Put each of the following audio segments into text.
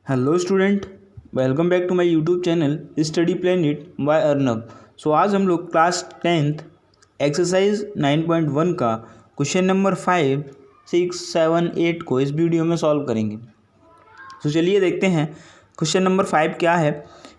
Hello student, welcome back to my YouTube channel study planet by Arnab. So आज हम लोग class 10th exercise 9.1 का question number 5, 6, 7, 8 को इस वीडियो में सॉल्व करेंगे। तो चलिए देखते हैं क्वेश्चन नंबर 5 क्या है।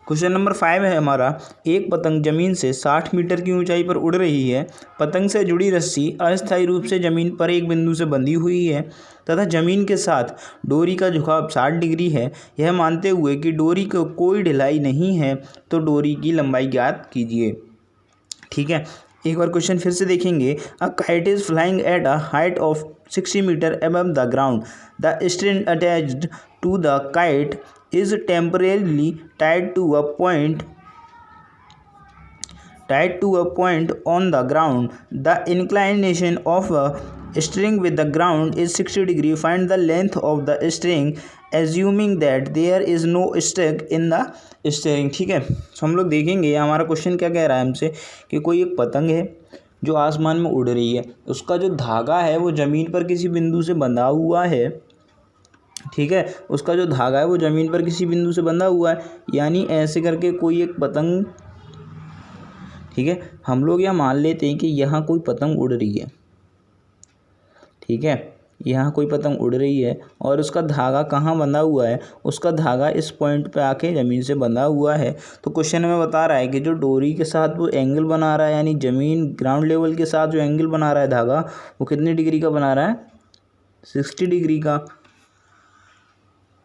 क्वेश्चन नंबर 5 है हमारा, एक पतंग जमीन से 60 मीटर की ऊंचाई पर उड़ रही है। पतंग से जुड़ी रस्सी अस्थायी रूप से जमीन पर एक बिंदु से बंधी हुई है तथा जमीन के साथ डोरी का झुकाव 60 डिग्री है। यह मानते हुए कि डोरी को कोई ढिलाई नहीं है तो डोरी की लंबाई ज्ञात कीजिए। ठीक है, एक बार क्वेश्चन फिर से देखेंगे। A kite is flying at a height of 60 metre above the ground. The string attached to the kite is temporarily tied to a point on the ground. The inclination of a string with the ground is 60 degree. Find the length of the string assuming that there is no stick in the string. ठीक है, तो हम लोग देखेंगे हमारा question क्या कह रहा है हमसे कि कोई एक पतंग है जो आसमान में उड़ रही है, उसका जो धागा है वो ज़मीन पर किसी बिंदु से बंधा हुआ है। ठीक है, उसका जो धागा है वो ज़मीन पर किसी बिंदु से बंधा हुआ है, यानी ऐसे करके कोई एक पतंग। ठीक है, हम लोग यहाँ मान लेते हैं कि यहाँ कोई पतंग उड़ रही है। ठीक है, यहाँ कोई पतंग उड़ रही है और उसका धागा कहाँ बंधा हुआ है, उसका धागा इस पॉइंट पे आके ज़मीन से बंधा हुआ है। तो क्वेश्चन में बता रहा है कि जो डोरी के साथ वो एंगल बना रहा है, यानी ज़मीन ग्राउंड लेवल के साथ जो एंगल बना रहा है धागा, वो कितने डिग्री का बना रहा है, 60 डिग्री का।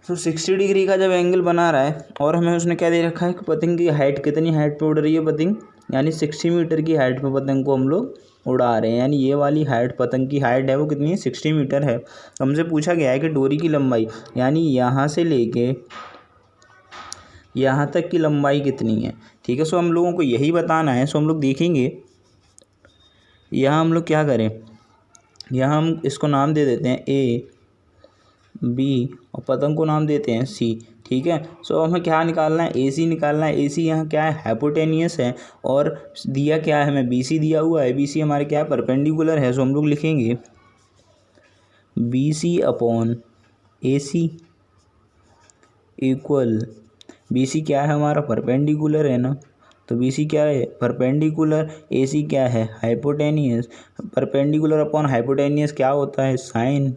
तो 60 डिग्री का जब एंगल बना रहा है और हमें उसने क्या दे रखा है कि पतंग की हाइट कितनी हाइट पे उड़ रही है पतंग, यानी 60 मीटर की हाइट पे पतंग को हम लोग उड़ा रहे हैं। यानी ये वाली हाइट, पतंग की हाइट है वो कितनी है, 60 मीटर है। हमसे पूछा गया है कि डोरी की लंबाई, यानी यहाँ से लेके यहाँ तक की लंबाई कितनी है। ठीक है, सो हम लोगों को यही बताना है। सो हम लोग देखेंगे यहाँ हम लोग क्या करें, यहाँ हम इसको नाम दे देते हैं ए बी और पतंग को नाम देते हैं सी। ठीक है, सो हमें क्या निकालना है, ए सी निकालना है। ए सी यहाँ क्या है, हाइपोटेनियस है, और दिया क्या है हमें, बी सी दिया हुआ है। बी सी हमारे क्या है, परपेंडिकुलर है। सो हम लोग लिखेंगे बी सी अपॉन ए सी इक्वल, बी सी क्या है हमारा, परपेंडिकुलर है ना, तो बी सी क्या है, परपेंडिकुलर। ए सी क्या है, हाइपोटेनियस। परपेंडिकुलर अपॉन हाइपोटेनियस क्या होता है, साइन।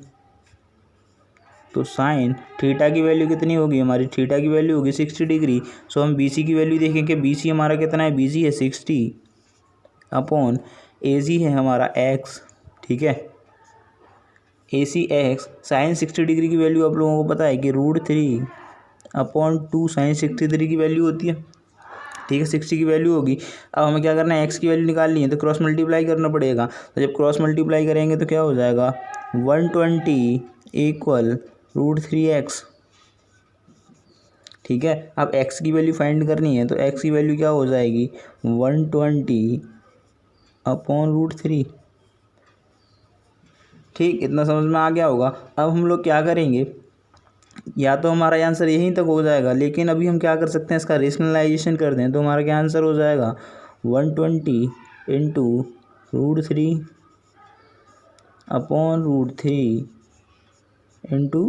तो साइन थीटा की वैल्यू कितनी होगी हमारी, थीटा की वैल्यू होगी 60 डिग्री। सो हम बी सी की वैल्यू देखेंगे, बी सी हमारा कितना है, बी सी है 60 अपॉन ए सी है हमारा एक्स। ठीक है, ए सी एक्स। साइन 60 डिग्री की वैल्यू आप लोगों को पता है कि √3 अपॉन 2 साइन 63 की वैल्यू होती है। ठीक है, 60 की वैल्यू होगी। अब हमें क्या करना है, एक्स की वैल्यू निकालनी है तो क्रॉस मल्टीप्लाई करना पड़ेगा। तो जब क्रॉस मल्टीप्लाई करेंगे तो क्या हो जाएगा, 120 इक्वल √3x। ठीक है, अब x की वैल्यू फाइंड करनी है तो x की वैल्यू क्या हो जाएगी, 120 अपॉन √3। ठीक, इतना समझ में आ गया होगा। अब हम लोग क्या करेंगे, या तो हमारा आंसर यहीं तक हो जाएगा, लेकिन अभी हम क्या कर सकते हैं, इसका रेशनलाइजेशन कर दें तो हमारा क्या आंसर हो जाएगा, 120 इंटू √3 अपॉन √3 इंटू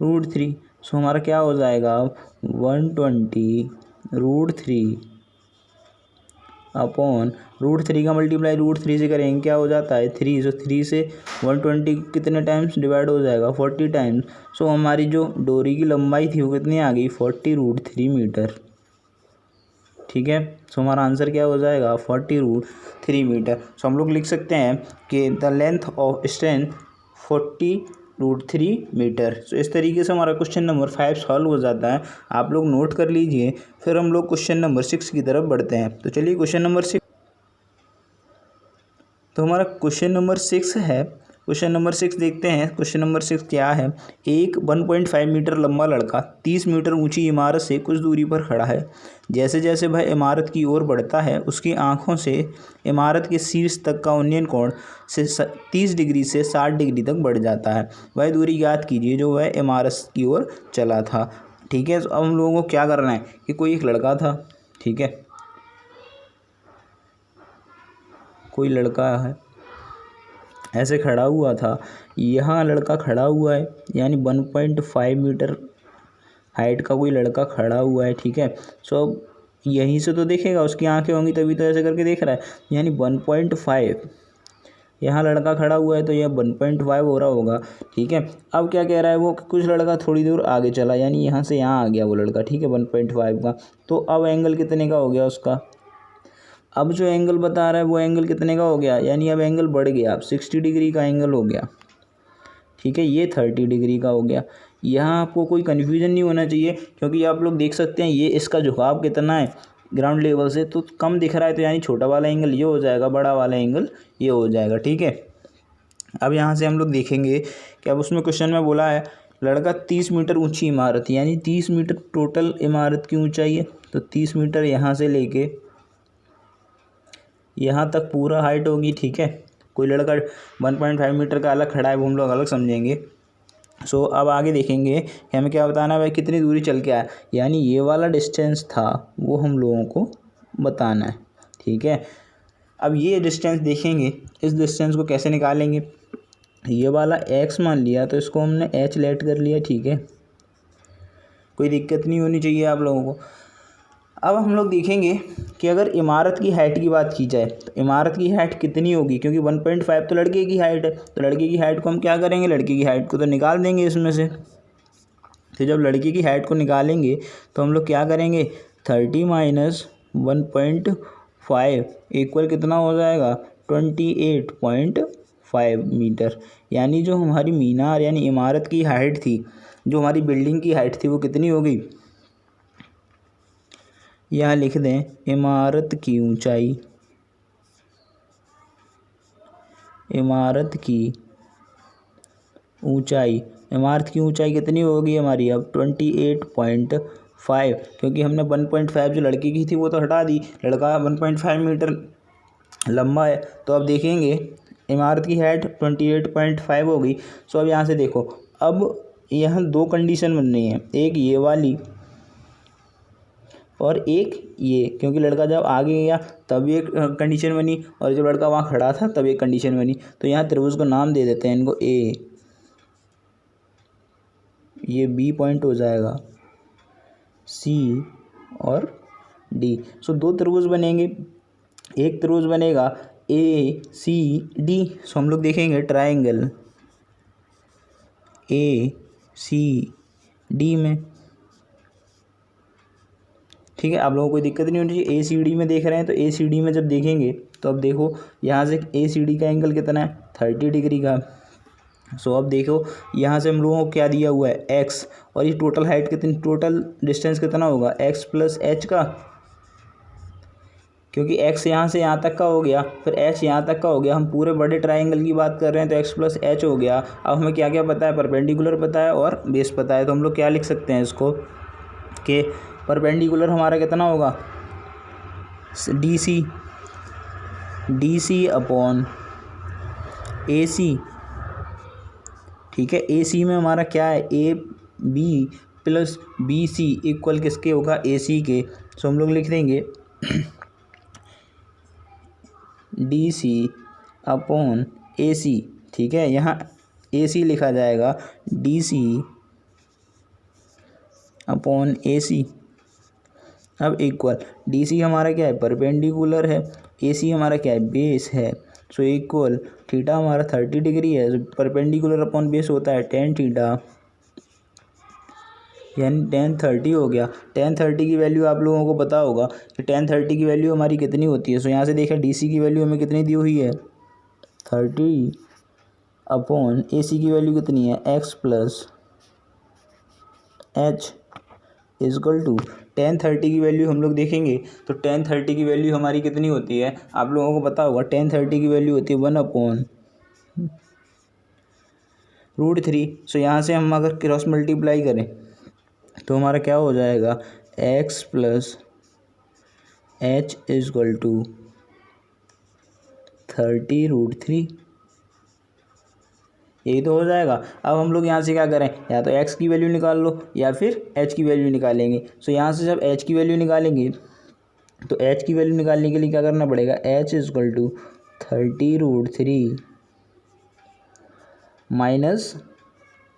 √3। सो हमारा क्या हो जाएगा, 120 √3 अपॉन √3 का मल्टीप्लाई √3 से करेंगे क्या हो जाता है, 3। सो 3 से 120 कितने टाइम्स डिवाइड हो जाएगा, 40 टाइम्स। सो हमारी जो डोरी की लंबाई थी वो कितनी आ गई, 40 √3 मीटर। ठीक है, सो हमारा आंसर क्या हो जाएगा, 40 √3 मीटर। सो हम लोग लिख सकते हैं कि the length of strength 40 √3 metre. So इस तरीके से हमारा क्वेश्चन नंबर 5 सॉल्व हो जाता है। आप लोग नोट कर लीजिए, फिर हम लोग क्वेश्चन नंबर 6 की तरफ बढ़ते हैं। तो चलिए क्वेश्चन नंबर 6, तो हमारा क्वेश्चन नंबर 6 है। क्वेश्चन नंबर 6 देखते हैं। क्वेश्चन नंबर 6 क्या है, एक 1.5 मीटर लंबा लड़का 30 मीटर ऊंची इमारत से कुछ दूरी पर खड़ा है। जैसे जैसे वह इमारत की ओर बढ़ता है उसकी आंखों से इमारत के शीर्ष तक का उन्नयन कोण से 30 डिग्री से 60 डिग्री तक बढ़ जाता है। वह दूरी ज्ञात कीजिए जो वह इमारत की ओर चला था। ठीक है, तो अब हम लोगों को क्या करना है कि कोई एक लड़का था। ठीक है, कोई लड़का है ऐसे खड़ा हुआ था, यहाँ लड़का खड़ा हुआ है, यानी 1.5 मीटर हाइट का कोई लड़का खड़ा हुआ है, ठीक है। सो यहीं से तो देखेगा, उसकी आंखें होंगी तभी तो ऐसे करके देख रहा है, यानी 1.5 यहाँ लड़का खड़ा हुआ है तो यह 1.5 हो रहा होगा, ठीक है। अब क्या कह रहा है वो, कुछ लड़का थोड़ी दूर आगे चला, यानी यहाँ से यहाँ आ गया वो लड़का, ठीक है, 1.5 का। तो अब एंगल कितने का हो गया उसका, अब जो एंगल बता रहा है वो एंगल कितने का हो गया, यानी अब एंगल बढ़ गया, अब 60 डिग्री का एंगल हो गया, ठीक है। ये 30 डिग्री का हो गया। यहाँ आपको कोई कन्फ्यूजन नहीं होना चाहिए, क्योंकि आप लोग देख सकते हैं ये इसका झुकाव कितना है ग्राउंड लेवल से, तो कम दिख रहा है, तो यानी छोटा वाला एंगल ये हो जाएगा, बड़ा वाला एंगल ये हो जाएगा, ठीक है। अब यहाँ से हम लोग देखेंगे कि अब उसमें क्वेश्चन में बोला है लड़का 30 मीटर ऊंची इमारत, यानी 30 मीटर टोटल इमारत की ऊंचाई है, तो 30 मीटर यहाँ से लेके यहाँ तक पूरा हाइट होगी, ठीक है। कोई लड़का 1.5 मीटर का अलग खड़ा है, वो हम लोग अलग समझेंगे। सो अब आगे देखेंगे कि हमें क्या बताना है भाई, कितनी दूरी चल के आया, यानी ये वाला डिस्टेंस था वो हम लोगों को बताना है, ठीक है। अब ये डिस्टेंस देखेंगे, इस डिस्टेंस को कैसे निकालेंगे, ये वाला x मान लिया तो इसको हमने h लेट कर लिया, ठीक है, कोई दिक्कत नहीं होनी चाहिए आप लोगों को। अब हम लोग देखेंगे कि अगर इमारत की हाइट की बात की जाए तो इमारत की हाइट कितनी होगी, क्योंकि 1.5 तो लड़के की हाइट है, तो लड़के की हाइट को हम क्या करेंगे, लड़के की हाइट को तो निकाल देंगे इसमें से। तो जब लड़के की हाइट को निकालेंगे तो हम लोग क्या करेंगे, 30 माइनस 1.5 इक्वल कितना हो जाएगा, 28.5 मीटर। यानी जो हमारी मीनार यानी इमारत की हाइट थी, जो हमारी बिल्डिंग की हाइट थी, वो कितनी हो गई, यहाँ लिख दें इमारत की ऊंचाई, इमारत की ऊंचाई, इमारत की ऊंचाई कितनी होगी हमारी अब 28.5, क्योंकि हमने 1.5 जो लड़के की थी वो तो हटा दी, लड़का 1.5 मीटर लंबा है। तो अब देखेंगे इमारत की हाइट 28.5 हो गई। सो अब यहाँ से देखो, अब यहाँ दो कंडीशन बन रही हैं, एक ये वाली और एक ये, क्योंकि लड़का जब आगे गया तब एक कंडीशन बनी और जब लड़का वहाँ खड़ा था तब एक कंडीशन बनी। तो यहाँ त्रिभुज को नाम दे देते हैं इनको ए, ये बी पॉइंट हो जाएगा, सी और डी। सो दो त्रिभुज बनेंगे, एक त्रिभुज बनेगा ए सी डी। सो हम लोग देखेंगे ट्रायंगल ए सी डी में, ठीक है। आप लोगों को कोई दिक्कत नहीं होनी चाहिए, ए सी डी में देख रहे हैं तो ए सी डी में जब देखेंगे तो अब देखो यहाँ से ए सी डी का एंगल कितना है, 30 डिग्री का। सो अब देखो यहाँ से हम लोगों को क्या दिया हुआ है, एक्स, और ये टोटल हाइट कितनी, टोटल डिस्टेंस कितना होगा, एक्स प्लस एच का, क्योंकि एक्स यहाँ से यहाँ तक का हो गया, फिर एच यहाँ तक का हो गया। हम पूरे बड़े ट्रायंगल की बात कर रहे हैं तो एक्स प्लस एच हो गया। अब हमें क्या क्या पता है, परपेंडिकुलर पता है और बेस पता है, तो हम लोग क्या लिख सकते हैं इसको कि परपेंडिकुलर हमारा कितना होगा, डी सी अपॉन ए सी, ठीक है। ए सी में हमारा क्या है, A B plus B C equal किसके होगा, ए सी के। सो हम लोग लिख देंगे डी सी अपॉन ए सी, ठीक है। यहाँ ए सी लिखा जाएगा डी सी अपॉन ए सी। अब इक्वल डी सी हमारा क्या है, परपेंडिकुलर है, ए सी हमारा क्या है, बेस है। सो इक्वल थीटा हमारा 30 डिग्री है, परपेंडिकुलर अपॉन बेस होता है tan थीटा, यानी tan 30 हो गया। tan 30 की वैल्यू आप लोगों को पता होगा कि tan 30 की वैल्यू हमारी कितनी होती है। सो यहाँ से देखें डी सी की वैल्यू हमें कितनी दी हुई है, 30 अपॉन ए सी की वैल्यू कितनी है, x plus h equal to tan 30 की वैल्यू हम लोग देखेंगे तो tan 30 की वैल्यू हमारी कितनी होती है, आप लोगों को पता होगा। tan 30 की वैल्यू होती है 1/√3। सो यहाँ से हम अगर क्रॉस मल्टीप्लाई करें तो हमारा क्या हो जाएगा, x plus h equal to 30√3, यही तो हो जाएगा। अब हम लोग यहाँ से क्या करें, या तो x की वैल्यू निकाल लो या फिर h की वैल्यू निकालेंगे। सो यहाँ से जब h की वैल्यू निकालेंगे तो h की वैल्यू निकालने के लिए क्या करना पड़ेगा, h equal to 30√3 minus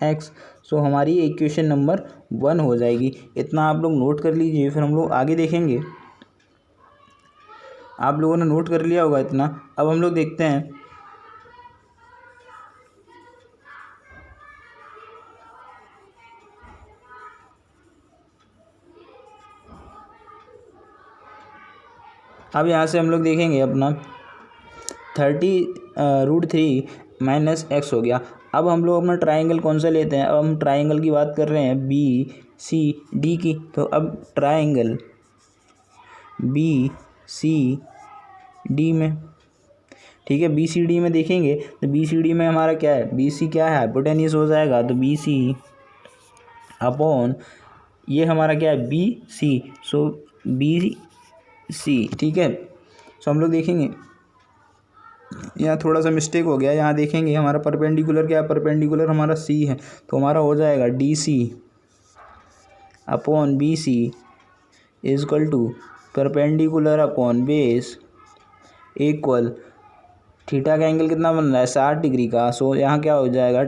x। So हमारी इक्वेशन नंबर 1 हो जाएगी। इतना आप लोग नोट कर लीजिए, फिर हम लोग आगे देखेंगे। आप लोगों ने नोट कर लिया होगा इतना। अब हम लोग देखते हैं अब यहाँ से हम लोग देखेंगे अपना 30√3 माइनस एक्स हो गया। अब हम लोग अपना ट्राइंगल कौन सा लेते हैं? अब हम ट्राइंगल की बात कर रहे हैं BCD की। तो अब ट्राइंगल BCD में, ठीक है, BCD में देखेंगे तो BCD में हमारा क्या है, BC क्या है, हाइपोटेन्यूस हो जाएगा। तो BC अपॉन ये हमारा क्या है, BC, सो BC, ठीक है। सो हम लोग देखेंगे यहाँ थोड़ा सा मिस्टेक हो गया, यहाँ देखेंगे हमारा परपेंडिकुलर क्या है, परपेंडिकुलर हमारा C है, तो हमारा हो जाएगा DC upon BC is equal to perpendicular upon base equal theta का एंगल कितना बन रहा है, 60 डिग्री का। सो यहाँ क्या हो जाएगा,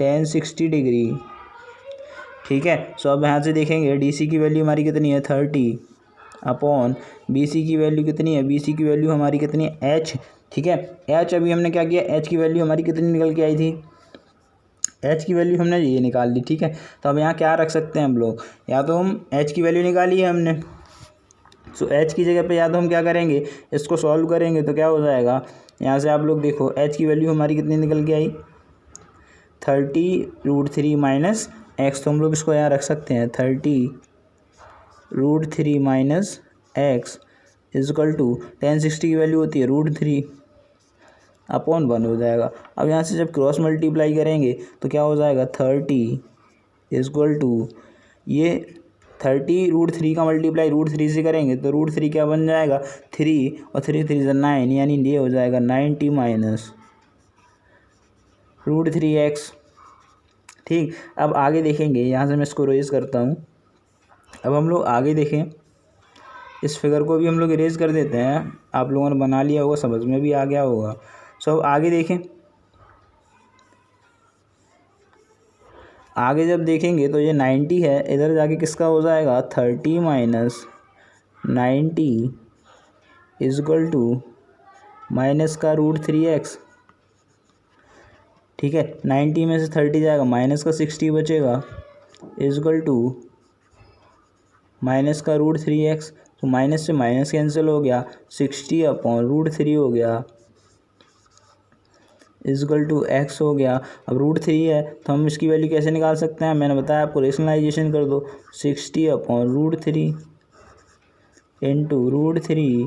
tan 60 डिग्री, ठीक है। सो अब यहाँ से देखेंगे DC की वैल्यू हमारी कितनी है, 30 अपॉन BC की वैल्यू कितनी है, BC की वैल्यू हमारी कितनी है, H, ठीक है। H अभी हमने क्या किया, H की वैल्यू हमारी कितनी निकल के आई थी, H की वैल्यू हमने ये निकाल ली, ठीक है। तो अब यहाँ क्या रख सकते हैं हम लोग, या तो हम H की वैल्यू निकाली है हमने, सो H की जगह पे या तो हम क्या करेंगे, इसको सॉल्व करेंगे तो क्या हो जाएगा, यहाँ से आप लोग देखो H की वैल्यू हमारी कितनी निकल के आई, 30√3 माइनस एक्स। तो हम लोग इसको यहाँ रख सकते हैं 30√3 minus x is equal to tan 60 की वैल्यू होती है √3 अपॉन 1 हो जाएगा। अब यहाँ से जब क्रॉस मल्टीप्लाई करेंगे तो क्या हो जाएगा, 30 इज इक्वल टू ये 30√3 का मल्टीप्लाई √3 से करेंगे तो √3 क्या बन जाएगा, 3 और 3 3 9, यानी ये हो जाएगा 90 माइनस √3x, ठीक। अब आगे देखेंगे, यहाँ से मैं इसको इरेज करता हूँ। अब हम लोग आगे देखें, इस फिगर को भी हम लोग इरेज कर देते हैं। आप लोगों ने बना लिया होगा, समझ में भी आ गया होगा। सो अब आगे देखें, आगे जब देखेंगे तो ये 90 है, इधर जाके किसका हो जाएगा, 30 minus 90 is equal to minus का √3x, ठीक है। 90 में से 30 जाएगा, माइनस का 60 बचेगा इज इक्वल टू माइनस का √3x। तो माइनस से माइनस कैंसिल हो गया, 60 अपॉन √3 हो गया इज इक्वल टू x हो गया। अब √3 है तो हम इसकी वैल्यू कैसे निकाल सकते हैं, मैंने बताया आपको, रेशनलाइजेशन कर दो, 60 अपॉन √3 इंटू √3,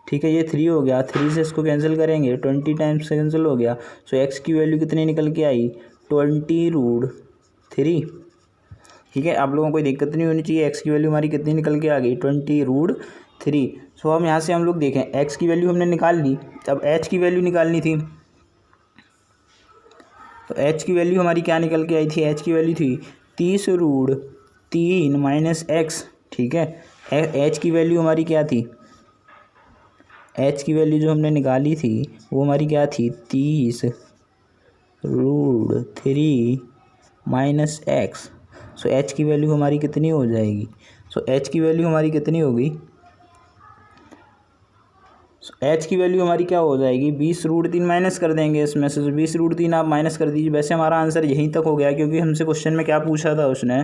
ठीक है। ये 3 हो गया, 3 से इसको कैंसिल करेंगे, 20 टाइम्स कैंसिल हो गया। सो x की वैल्यू कितनी निकल के आई, 20√3, ठीक है। आप लोगों को कोई दिक्कत नहीं होनी चाहिए, x की वैल्यू हमारी कितनी निकल के आ गई, 20√3। सो हम यहाँ से हम लोग देखें, x की वैल्यू हमने निकाल ली, अब h की वैल्यू निकालनी थी। तो h की वैल्यू हमारी क्या निकल के आई थी, h की वैल्यू थी 30√3 माइनस एक्स, ठीक है। h की वैल्यू हमारी क्या थी, h की वैल्यू जो हमने निकाली थी वो हमारी क्या थी, 30√3 माइनस एक्स। सो h की वैल्यू हमारी कितनी हो जाएगी, सो h की वैल्यू हमारी कितनी होगी, h की वैल्यू हमारी क्या हो जाएगी, 20√3 माइनस कर देंगे इसमें से, तो 20√3 आप माइनस कर दीजिए। वैसे हमारा आंसर यहीं तक हो गया, क्योंकि हमसे क्वेश्चन में क्या पूछा था उसने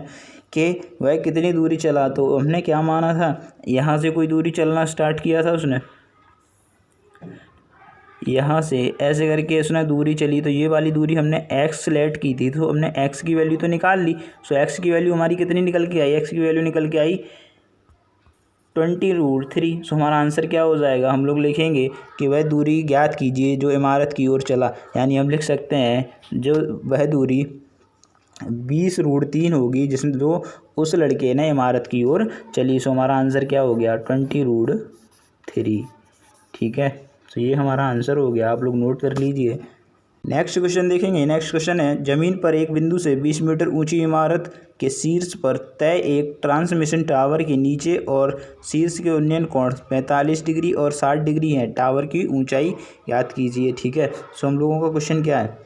कि वह कितनी दूरी चला, तो हमने क्या माना था, यहाँ से कोई दूरी चलना स्टार्ट किया था उसने, यहाँ से ऐसे करके उसने दूरी चली, तो ये वाली दूरी हमने x सेलेक्ट की थी, तो हमने x की वैल्यू तो निकाल ली। सो x की वैल्यू हमारी कितनी निकल के आई, x की वैल्यू निकल के आई 20√3। सो हमारा आंसर क्या हो जाएगा, हम लोग लिखेंगे कि वह दूरी ज्ञात कीजिए जो इमारत की ओर चला, यानी हम लिख सकते हैं जो वह दूरी 20√3 होगी जिसमें जो उस लड़के ने इमारत की ओर चली। सो हमारा आंसर क्या हो गया, 20√3, ठीक है। तो ये हमारा आंसर हो गया, आप लोग नोट कर लीजिए। नेक्स्ट क्वेश्चन देखेंगे। नेक्स्ट क्वेश्चन है, जमीन पर एक बिंदु से 20 मीटर ऊंची इमारत के शीर्ष पर तय एक ट्रांसमिशन टावर के नीचे और शीर्ष के उन्नयन कोण 45 डिग्री और 60 डिग्री है। टावर की ऊंचाई याद कीजिए। ठीक है, सो हम लोगों का क्वेश्चन क्या है।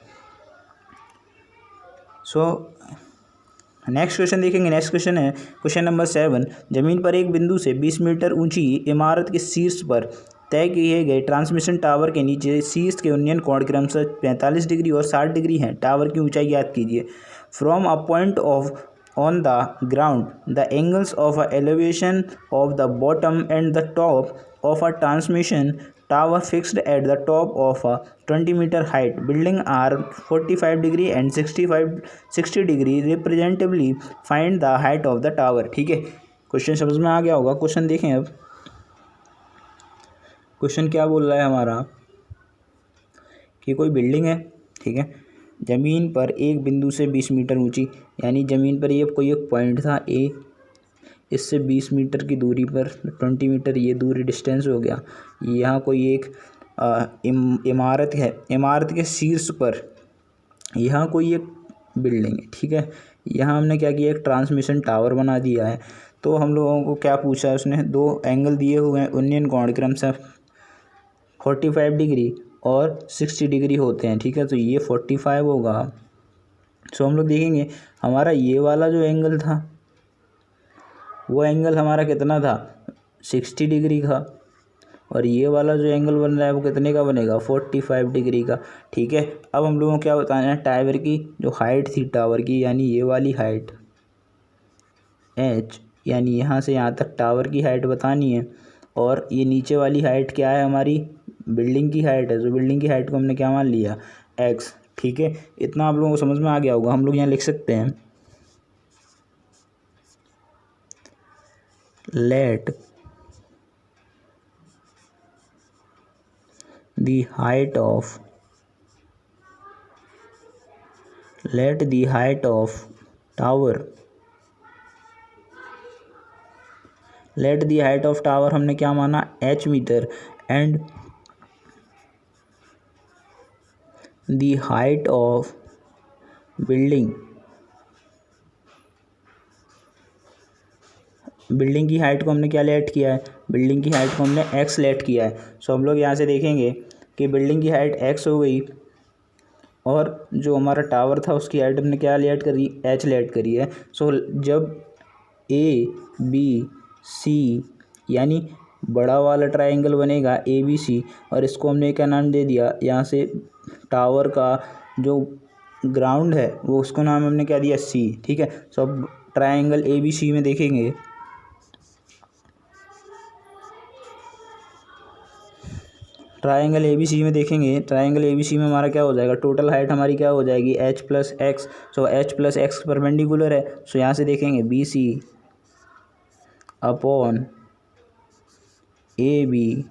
नेक्स्ट क्वेश्चन देखेंगे। नेक्स्ट क्वेश्चन है क्वेश्चन नंबर 7, जमीन पर एक बिंदु से 20 मीटर ऊंची इमारत के शीर्ष पर तय किए गए ट्रांसमिशन टावर के नीचे शीर्ष के उन्नयन कोण क्रमशः 45 डिग्री और 60 डिग्री हैं। टावर की ऊंचाई याद कीजिए। From a point of on the ground the angles of a elevation of the bottom and the top of a transmission tower fixed at the top of a 20-meter height building are 45 degree and 60 degree representatively. Find the height of the tower। ठीक है, question समझ में आ गया होगा। Question देखें। अब question क्या बोल रहा है हमारा कि कोई बिल्डिंग है, ठीक है, ज़मीन पर एक बिंदु से 20 मीटर ऊंची, यानी ज़मीन पर ये कोई एक पॉइंट था ए, इससे 20 मीटर की दूरी पर 20 मीटर ये दूरी डिस्टेंस हो गया। यहाँ कोई एक इमारत है, इमारत के शीर्ष पर यहाँ कोई एक बिल्डिंग है। ठीक है, यहाँ हमने क्या किया, एक ट्रांसमिशन टावर बना दिया है। तो हम लोगों को क्या पूछा है उसने, दो एंगल दिए हुए हैं, उन्नयन कोण क्रमशः 45 डिग्री और 60 डिग्री होते हैं। ठीक है, तो ये 45 होगा। सो हम लोग देखेंगे हमारा ये वाला जो एंगल था वो एंगल हमारा कितना था, 60 डिग्री का, और ये वाला जो एंगल बन रहा है वो कितने का बनेगा, 45 डिग्री का। ठीक है, अब हम लोगों को क्या बताना है, टावर की जो हाइट थी टावर की, यानी ये वाली हाइट h, यानी यहाँ से यहाँ तक टावर की हाइट बतानी है, और ये नीचे वाली हाइट क्या है, हमारी बिल्डिंग की हाइट है। तो बिल्डिंग की हाइट को हमने क्या मान लिया, x। ठीक है, इतना आप लोगों को समझ में आ गया होगा। हम लोग यहाँ लिख सकते हैं, let the height of tower हमने क्या माना, h metre, and the height of building की हाइट को हमने क्या लेट किया है, बिल्डिंग की हाइट को हमने x लेट किया है। सो हम लोग यहाँ से देखेंगे कि बिल्डिंग की हाइट x हो गई, और जो हमारा टावर था उसकी हाइट हमने क्या लेट करी, h लेट करी है। सो जब ABC यानी बड़ा वाला ट्रायंगल बनेगा ABC, और इसको हमने क्या नाम दे दिया, यहाँ से टावर का जो ग्राउंड है वो उसको नाम हमने क्या दिया, C। ठीक है, सो अब ट्रायंगल ABC में देखेंगे, ट्रायंगल ABC में हमारा क्या हो जाएगा, टोटल हाइट हमारी क्या हो जाएगी, h plus x. So h plus x perpendicular है। सो यहाँ से देखेंगे BC upon AB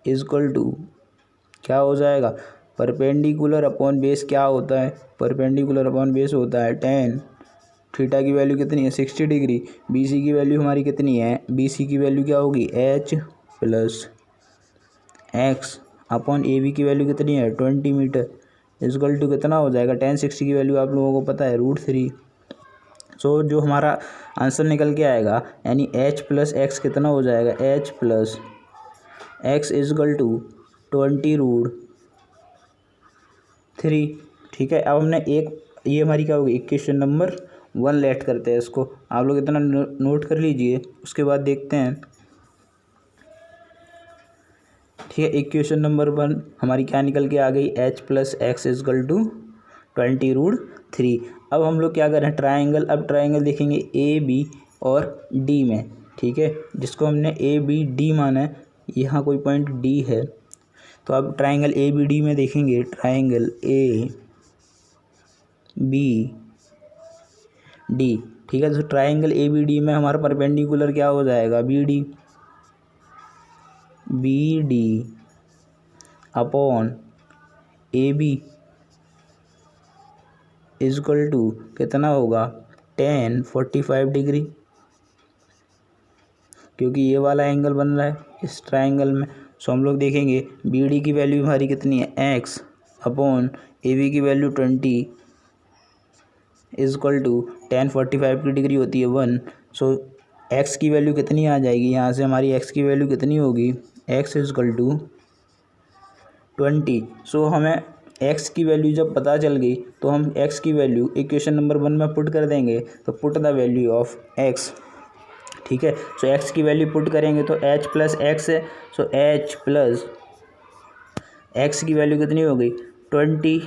is equal to क्या हो जाएगा, परपेंडिकुलर अपॉन बेस क्या होता है, परपेंडिकुलर अपॉन बेस होता है tan। थीटा की वैल्यू कितनी है, 60 डिग्री। BC की वैल्यू हमारी कितनी है, BC की वैल्यू क्या होगी, h plus x upon AB की वैल्यू कितनी है, 20 मीटर, इजक्वल टू कितना हो जाएगा, tan 60 की वैल्यू आप लोगों को पता है, √3। सो जो हमारा आंसर निकल के आएगा, यानी h प्लस एक्स कितना हो जाएगा, h plus x is equal to 20√3। ठीक है, अब हमने एक, ये हमारी क्या होगी, इक्वेशन नंबर 1 लेट करते हैं इसको। आप लोग इतना नोट कर लीजिए, उसके बाद देखते हैं। ठीक है, इक्वेशन नंबर 1 हमारी क्या निकल के आ गई, h plus x equal to 20√3। अब हम लोग क्या करें, ट्रायंगल, अब ट्रायंगल देखेंगे AB और D में। ठीक है, जिसको हमने ABD माना है, यहाँ कोई पॉइंट D है, तो अब ट्रायंगल ABD में देखेंगे, ट्रायंगल ABD। ठीक है, तो ट्रायंगल ABD में हमारा परपेंडिकुलर क्या हो जाएगा, BD upon AB is equal to कितना होगा, tan 45 डिग्री, क्योंकि ये वाला एंगल बन रहा है इस ट्रायंगल में। सो हम लोग देखेंगे BD की वैल्यू हमारी कितनी है, x अपॉन ए बी की वैल्यू 20 इज इक्वल टू 1045 की डिग्री होती है 1। सो एक्स की वैल्यू कितनी आ जाएगी, यहाँ से हमारी एक्स की वैल्यू कितनी होगी, एक्स इज इक्वल टू 20। सो हमें एक्स की वैल्यू जब पता चल गई तो हम एक्स की वैल्यू इक्वेशन नंबर 1 में पुट कर देंगे। तो put the value of x, ठीक है। सो एक्स की वैल्यू पुट करेंगे तो एच प्लस एक्स है। सो एच प्लस एक्स की वैल्यू कितनी हो गई, 20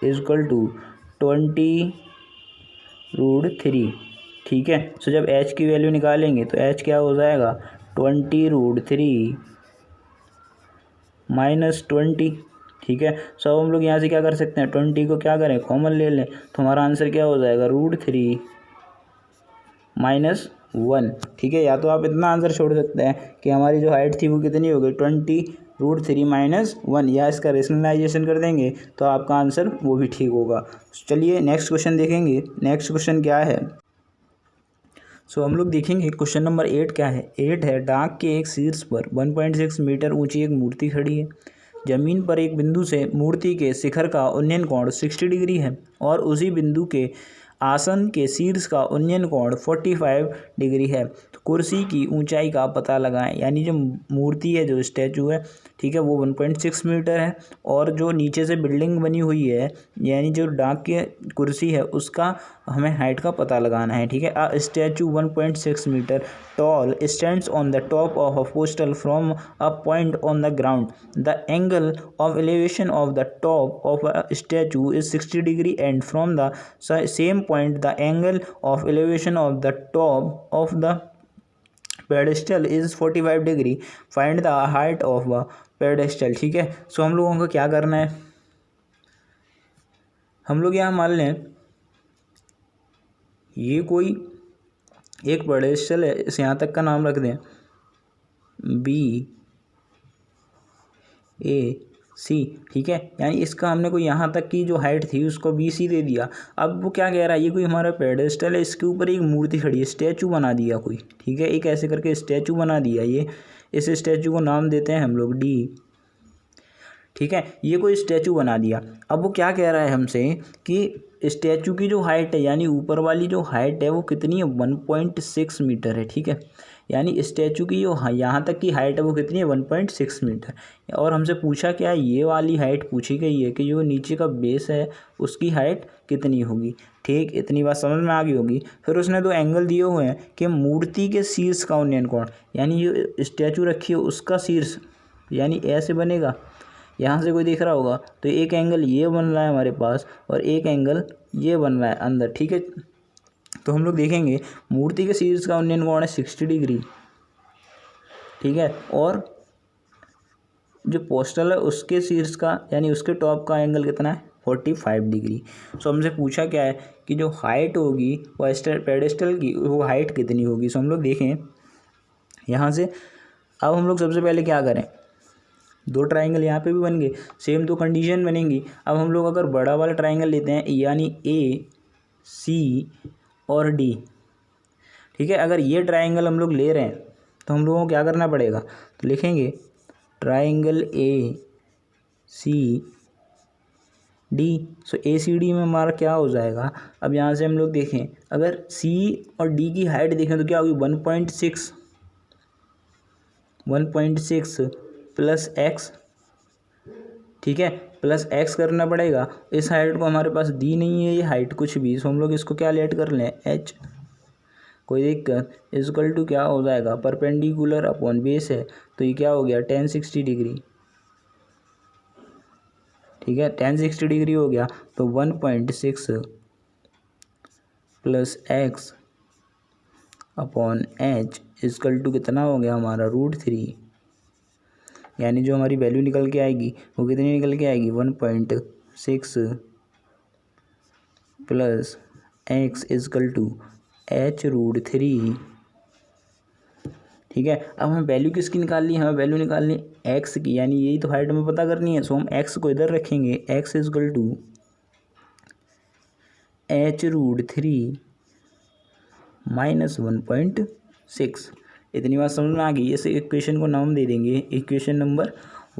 इज इक्वल टू 20√3, ठीक है। सो जब एच की वैल्यू निकालेंगे तो एच क्या हो जाएगा, 20√3 माइनस 20, ठीक है। सो हम लोग यहाँ से क्या कर सकते हैं, 20 को क्या करें, कॉमन ले लें, तो हमारा आंसर क्या हो जाएगा, √3 माइनस 1, ठीक है। या तो आप इतना आंसर छोड़ सकते हैं कि हमारी जो हाइट थी वो कितनी हो गई, 20√3 माइनस 1, या इसका रेशनलाइजेशन कर देंगे तो आपका आंसर वो भी ठीक होगा। चलिए नेक्स्ट क्वेश्चन देखेंगे। नेक्स्ट क्वेश्चन क्या है, सो हम लोग देखेंगे क्वेश्चन नंबर 8 क्या है। 8 है, डाक के एक शीर्ष पर 1.6 मीटर ऊंची एक मूर्ति खड़ी है। जमीन पर एक बिंदु से मूर्ति के शिखर का उन्नयन कोण 60 डिग्री है और उसी बिंदु के आसन के शीर्ष का उन्नयन कोण 45 डिग्री है। तो कुर्सी की ऊंचाई का पता लगाएं। यानी जो मूर्ति है, जो स्टैचू है, ठीक है, वो 1.6 मीटर है और जो नीचे से बिल्डिंग बनी हुई है, यानी जो डाक की कुर्सी है, उसका हमें हाइट का पता लगाना है, ठीक है। A statue 1.6 metre tall stands on the top of a postal from a point on the ground. The angle of elevation of the top of a statue is 60 degree and from the same point the angle of elevation of the top of the pedestal is 45 degree. Find the height of the pedestal, ठीक है। सो हम लोगों को क्या करना है, हम लोग यहाँ मान लें ये कोई एक पेडेस्टल है, इस यहाँ तक का नाम रख दें BAC, ठीक है। यानी इसका हमने कोई यहाँ तक की जो हाइट थी उसको BC दे दिया। अब वो क्या कह रहा है, ये कोई हमारा पेडेस्टल है, इसके ऊपर एक मूर्ति खड़ी है, स्टैचू बना दिया कोई, ठीक है, एक ऐसे करके स्टैचू बना दिया। ये इस स्टैचू को नाम देते हैं हम लोग D, ठीक है। ये कोई स्टैचू बना दिया। अब वो क्या कह रहा है हमसे कि स्टैचू की जो हाइट है, यानी ऊपर वाली जो हाइट है वो कितनी है, 1.6 मीटर है, ठीक है। यानी स्टैचू की जो यहाँ तक की हाइट है वो कितनी है, 1.6 मीटर। और हमसे पूछा क्या, ये वाली हाइट पूछी गई है कि जो नीचे का बेस है उसकी हाइट कितनी होगी, ठीक। इतनी बात समझ में आ गई होगी। फिर उसने दो एंगल दिए हुए हैं कि मूर्ति के शीर्ष का उन्नयन कोण, यानी जो स्टैचू रखी है उसका शीर्ष, यानी ऐसे बनेगा, यहाँ से कोई देख रहा होगा तो एक एंगल ये बन रहा है हमारे पास और एक एंगल ये बन रहा है अंदर, ठीक है। तो हम लोग देखेंगे मूर्ति के शीर्ष का उन्नयन कोण है 60 डिग्री, ठीक है, और जो पोस्टल है उसके शीर्ष का, यानी उसके टॉप का एंगल कितना है, 45 डिग्री। सो हमसे पूछा क्या है कि जो हाइट होगी वो पेडेस्टल की, वो हाइट कितनी होगी। सो हम लोग देखें यहाँ से। अब हम लोग सबसे पहले क्या करें, दो ट्राइंगल यहाँ पे भी बन गए, सेम दो कंडीशन बनेंगी। अब हम लोग अगर बड़ा वाला ट्राइंगल लेते हैं, यानी AC और D, ठीक है। अगर ये ट्राइंगल हम लोग ले रहे हैं तो हम लोगों को क्या करना पड़ेगा, तो लिखेंगे ट्राइंगल ACD। सो ACD में हमारा क्या हो जाएगा, अब यहाँ से हम लोग देखें, अगर C और D की हाइट देखें तो क्या होगी, 1.6 प्लस x, ठीक है, प्लस x करना पड़ेगा। इस हाइट को हमारे पास दी नहीं है ये हाइट कुछ भी, सो हम लोग इसको क्या लेट कर लें, h, कोई दिक्कत, इक्वल टू क्या हो जाएगा, परपेंडिकुलर अपॉन बेस है, तो ये क्या हो गया, 1060 डिग्री, ठीक है, 1060 डिग्री हो गया। तो 1.6 plus x upon h equal to कितना हो गया हमारा, √3, यानी जो हमारी वैल्यू निकल के आएगी वो कितनी निकल के आएगी, 1.6 plus x equal to h√3, ठीक है। अब हमें वैल्यू किसकी निकालनी है, हमें वैल्यू निकालनी है x की, यानी यही तो हाइट हमें पता करनी है। सो हम x को इधर रखेंगे, x equal to h√3 minus 1.6। इतनी बात समझ में आ गई। इस इक्वेशन को नाम दे देंगे इक्वेशन नंबर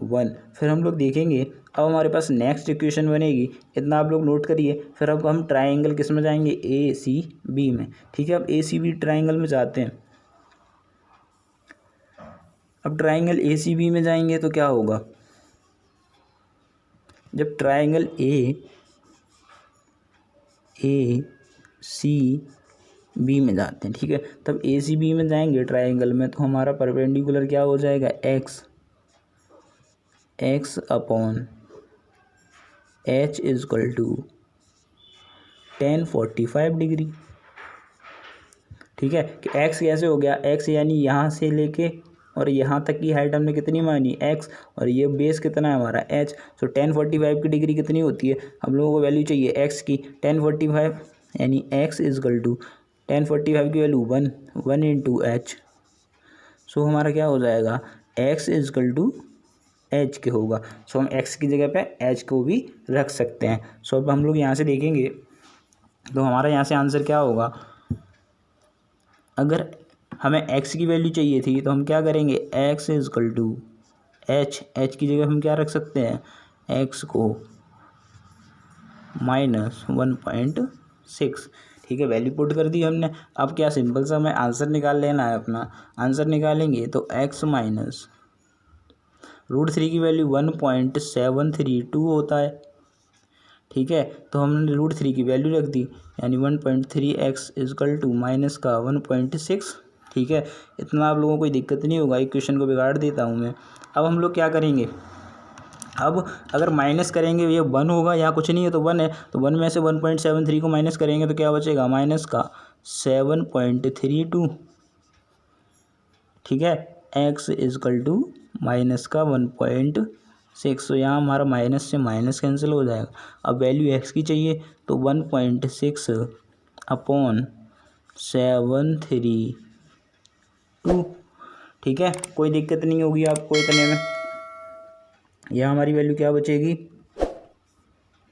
1। फिर हम लोग देखेंगे अब हमारे पास नेक्स्ट इक्वेशन बनेगी, इतना आप लोग नोट करिए। फिर अब हम ट्राइंगल किस में जाएंगे, ए सी बी में। ठीक है, अब ए सी बी ट्राइंगल में जाते हैं। अब ट्राइंगल ए सी बी में जाएंगे तो क्या होगा, जब ट्राइंगल ए सी बी में जाते हैं, ठीक है, तब ए सी बी में जाएंगे ट्राइंगल में, तो हमारा परपेंडिकुलर क्या हो जाएगा, x upon h is equal to 1045 degree. ठीक है, कि एक्स कैसे हो गया, एक्स यानी यहाँ से लेके और यहाँ तक की हाइट हमने कितनी मानी, एक्स, और ये बेस कितना है हमारा, एच। सो 1045 की डिग्री कितनी होती है, हम लोगों को वैल्यू चाहिए एक्स की, 1045 यानी एक्स इज इक्वल टू 1045 की वैल्यू 1 इंटू एच। सो हमारा क्या हो जाएगा, x is equal to h के होगा। सो हम एक्स की जगह पे एच को भी रख सकते हैं। सो अब हम लोग यहाँ से देखेंगे तो हमारा यहाँ से आंसर क्या होगा, अगर हमें एक्स की वैल्यू चाहिए थी तो हम क्या करेंगे, x is equal to h की जगह हम क्या रख सकते हैं, एक्स को -1.6। ठीक है, वैल्यू पुट कर दी हमने। अब क्या सिंपल सा हमें आंसर निकाल लेना है। अपना आंसर निकालेंगे तो x माइनस √3 की वैल्यू 1.732 होता है। ठीक है, तो हमने √3 की वैल्यू रख दी, यानी 1.3x इजकल टू माइनस का 1.6। ठीक है, इतना आप लोगों को कोई दिक्कत नहीं होगा, इक्वेशन को बिगाड़ देता हूँ मैं। अब हम लोग क्या करेंगे, अब अगर माइनस करेंगे ये 1 होगा, यहाँ कुछ नहीं है तो 1 है, तो 1 में से 1.73 को माइनस करेंगे तो क्या बचेगा, माइनस का 7.32। ठीक है, x इजकल टू माइनस का 1.6। तो यहाँ हमारा माइनस से माइनस कैंसिल हो जाएगा। अब वैल्यू x की चाहिए तो 1.6 अपॉन 732। ठीक है, कोई दिक्कत नहीं होगी आपको इतने में। यहाँ हमारी वैल्यू क्या बचेगी,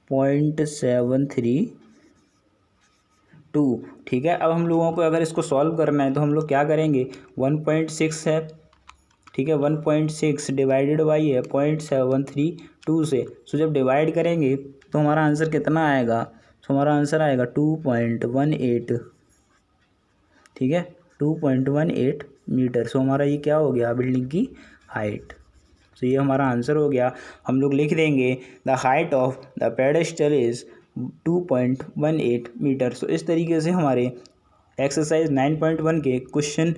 0.732। ठीक है, अब हम लोगों को अगर इसको सॉल्व करना है तो हम लोग क्या करेंगे, 1.6 है, ठीक है, 1.6 डिवाइडेड बाई है 0.732 से। सो जब डिवाइड करेंगे तो हमारा आंसर कितना आएगा, तो हमारा आंसर आएगा 2.18। ठीक है, 2.18 मीटर। सो हमारा ये क्या हो गया, बिल्डिंग की हाइट। तो ये हमारा आंसर हो गया। हम लोग लिख देंगे the height of the pedestal is 2.18 metre. So इस तरीके से हमारे एक्सरसाइज 9.1 के क्वेश्चन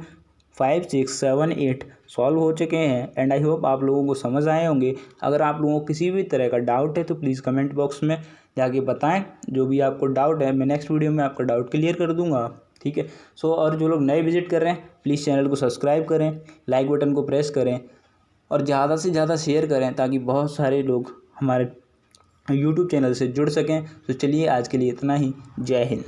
5, 6, 7, 8 सॉल्व हो चुके हैं। एंड आई होप आप लोगों को समझ आए होंगे। अगर आप लोगों को किसी भी तरह का डाउट है तो प्लीज़ कमेंट बॉक्स में जाके बताएं। जो भी आपको डाउट है मैं नेक्स्ट वीडियो में आपका डाउट क्लियर कर दूंगा। ठीक है, सो और जो लोग नए विजिट कर रहे हैं प्लीज़ चैनल को सब्सक्राइब करें, लाइक बटन को प्रेस करें और ज़्यादा से ज़्यादा शेयर करें ताकि बहुत सारे लोग हमारे यूट्यूब चैनल से जुड़ सकें। तो चलिए आज के लिए इतना ही। जय हिंद।